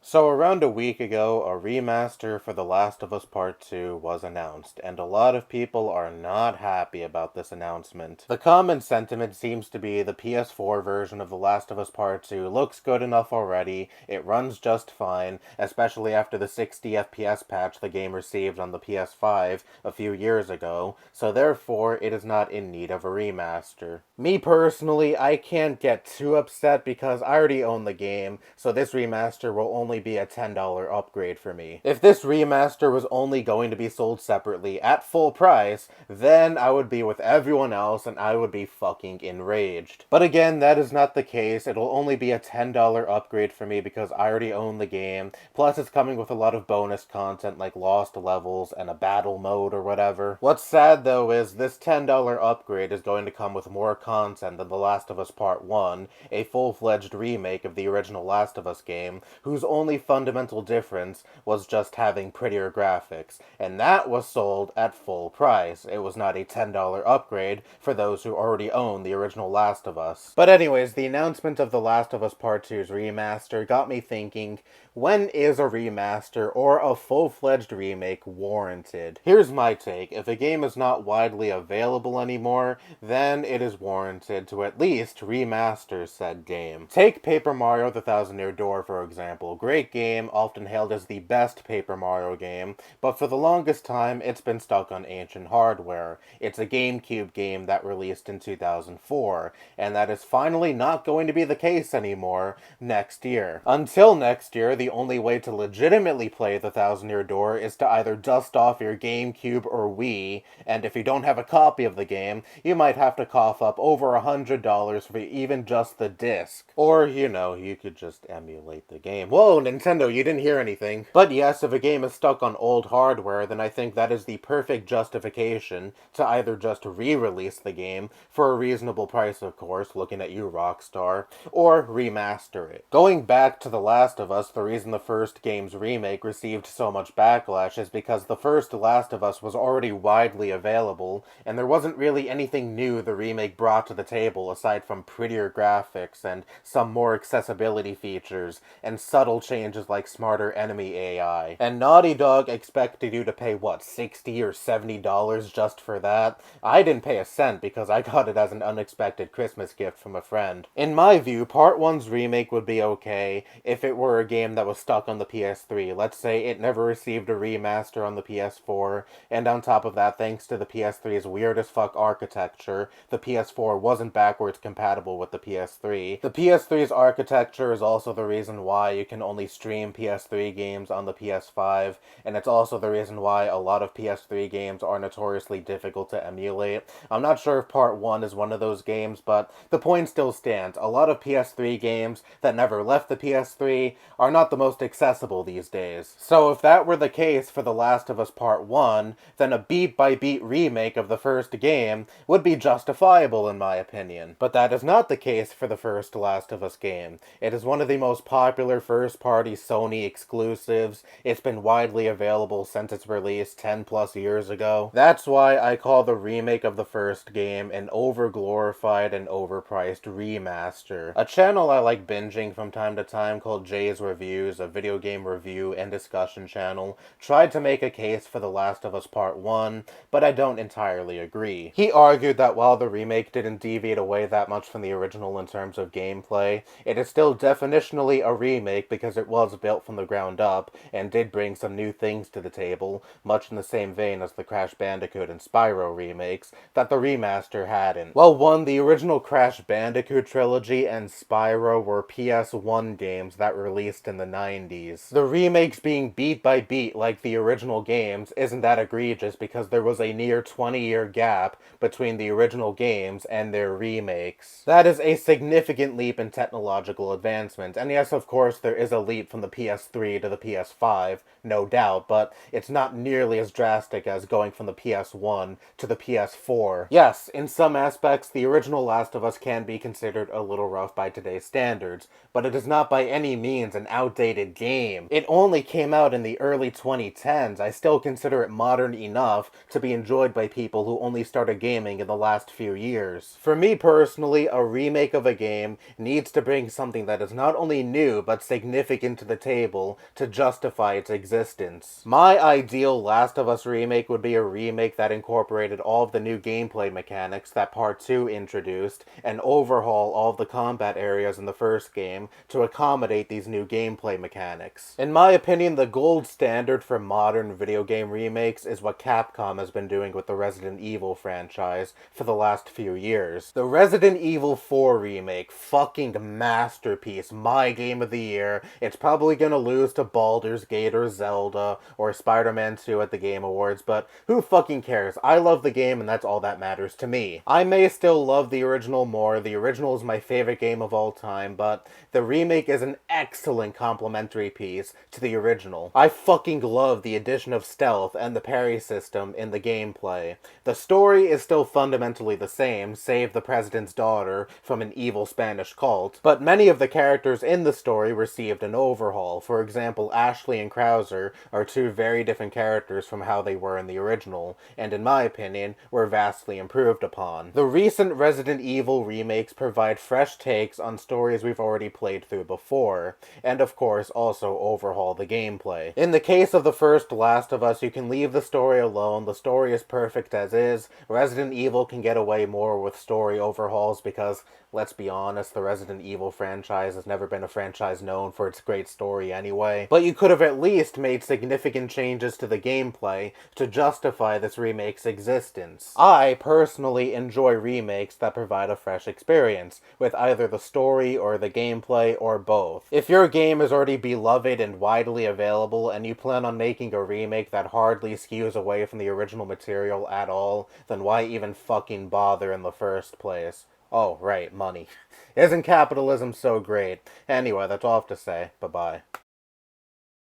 So around a week ago, a remaster for The Last of Us Part 2 was announced, and a lot of people are not happy about this announcement. The common sentiment seems to be the PS4 version of The Last of Us Part 2 looks good enough already, it runs just fine, especially after the 60 FPS patch the game received on the PS5 a few years ago, so therefore it is not in need of a remaster. Me personally, I can't get too upset because I already own the game, so this remaster will only be a $10 upgrade for me. If this remaster was only going to be sold separately at full price, then I would be with everyone else and I would be fucking enraged. But again, that is not the case. It'll only be a $10 upgrade for me because I already own the game. Plus, it's coming with a lot of bonus content like lost levels and a battle mode or whatever. What's sad though is this $10 upgrade is going to come with more content than The Last of Us Part 1, a full-fledged remake of the original Last of Us game, whose only fundamental difference was just having prettier graphics, and that was sold at full price. It was not a $10 upgrade for those who already own the original Last of Us. But anyways, the announcement of The Last of Us Part 2's remaster got me thinking, when is a remaster or a full-fledged remake warranted? Here's my take. If a game is not widely available anymore, then it is warranted to at least remaster said game. Take Paper Mario The Thousand Year Door, for example. Great game, often hailed as the best Paper Mario game, but for the longest time, it's been stuck on ancient hardware. It's a GameCube game that released in 2004, and that is finally not going to be the case anymore next year. Until next year, the only way to legitimately play The Thousand Year Door is to either dust off your GameCube or Wii, and if you don't have a copy of the game, you might have to cough up over $100 for even just the disc. Or, you could just emulate the game. Whoa, Nintendo, you didn't hear anything. But yes, if a game is stuck on old hardware, then I think that is the perfect justification to either just re-release the game, for a reasonable price of course, looking at you Rockstar, or remaster it. Going back to The Last of Us, the reason the first game's remake received so much backlash is because the first Last of Us was already widely available, and there wasn't really anything new the remake brought to the table aside from prettier graphics and some more accessibility features, and subtle changes like smarter enemy AI. And Naughty Dog expected you to pay, what, $60 or $70 just for that? I didn't pay a cent because I got it as an unexpected Christmas gift from a friend. In my view, Part 1's remake would be okay if it were a game that was stuck on the PS3. Let's say it never received a remaster on the PS4, and on top of that, thanks to the PS3's weird as fuck architecture, the PS4 wasn't backwards compatible with the PS3. The PS3's architecture is also the reason why you can only stream PS3 games on the PS5, and it's also the reason why a lot of PS3 games are notoriously difficult to emulate. I'm not sure if Part 1 is one of those games, but the point still stands. A lot of PS3 games that never left the PS3 are not the most accessible these days. So if that were the case for The Last of Us Part 1, then a beat-by-beat remake of the first game would be justifiable in my opinion. But that is not the case for the first Last of Us game. It is one of the most popular first-party Sony exclusives. It's been widely available since its release 10 plus years ago. That's why I call the remake of the first game an over-glorified and overpriced remaster. A channel I like binging from time to time called Jay's Reviews, a video game review and discussion channel, tried to make a case for The Last of Us Part 1, but I don't entirely agree. He argued that while the remake didn't deviate away that much from the original in terms of gameplay, it is still definitionally a remake because it was built from the ground up and did bring some new things to the table, much in the same vein as the Crash Bandicoot and Spyro remakes that the remaster hadn't. Well, one, the original Crash Bandicoot trilogy and Spyro were PS1 games that released in the 90s. The remakes being beat by beat like the original games isn't that egregious because there was a near 20-year gap between the original games and their remakes. That is a significant leap in technological advancement, and yes, of course, there is a leap from the PS3 to the PS5, no doubt, but it's not nearly as drastic as going from the PS1 to the PS4. Yes, in some aspects, the original Last of Us can be considered a little rough by today's standards, but it is not by any means an outdated game. It only came out in the early 2010s. I still consider it modern enough to be enjoyed by people who only started gaming in the last few years. For me personally, a remake of a game needs to bring something that is not only new, but significant significant to the table to justify its existence. My ideal Last of Us remake would be a remake that incorporated all of the new gameplay mechanics that Part 2 introduced, and overhaul all of the combat areas in the first game to accommodate these new gameplay mechanics. In my opinion, the gold standard for modern video game remakes is what Capcom has been doing with the Resident Evil franchise for the last few years. The Resident Evil 4 remake, fucking masterpiece, my game of the year. It's probably gonna lose to Baldur's Gate or Zelda or Spider-Man 2 at the Game Awards, but who fucking cares? I love the game and that's all that matters to me. I may still love the original more, the original is my favorite game of all time, but the remake is an excellent complementary piece to the original. I fucking love the addition of stealth and the parry system in the gameplay. The story is still fundamentally the same, save the president's daughter from an evil Spanish cult, but many of the characters in the story received an overhaul. For example, Ashley and Krauser are two very different characters from how they were in the original, and in my opinion, were vastly improved upon. The recent Resident Evil remakes provide fresh takes on stories we've already played through before, and of course also overhaul the gameplay. In the case of the first Last of Us, you can leave the story alone, the story is perfect as is. Resident Evil can get away more with story overhauls because, let's be honest, the Resident Evil franchise has never been a franchise known for its great story anyway. But you could have at least made significant changes to the gameplay to justify this remake's existence. I personally enjoy remakes that provide a fresh experience, with either the story or the gameplay or both. If your game is already beloved and widely available and you plan on making a remake that hardly skews away from the original material at all, then why even fucking bother in the first place? Oh, right, money. Isn't capitalism so great? Anyway, that's all I have to say. Bye-bye.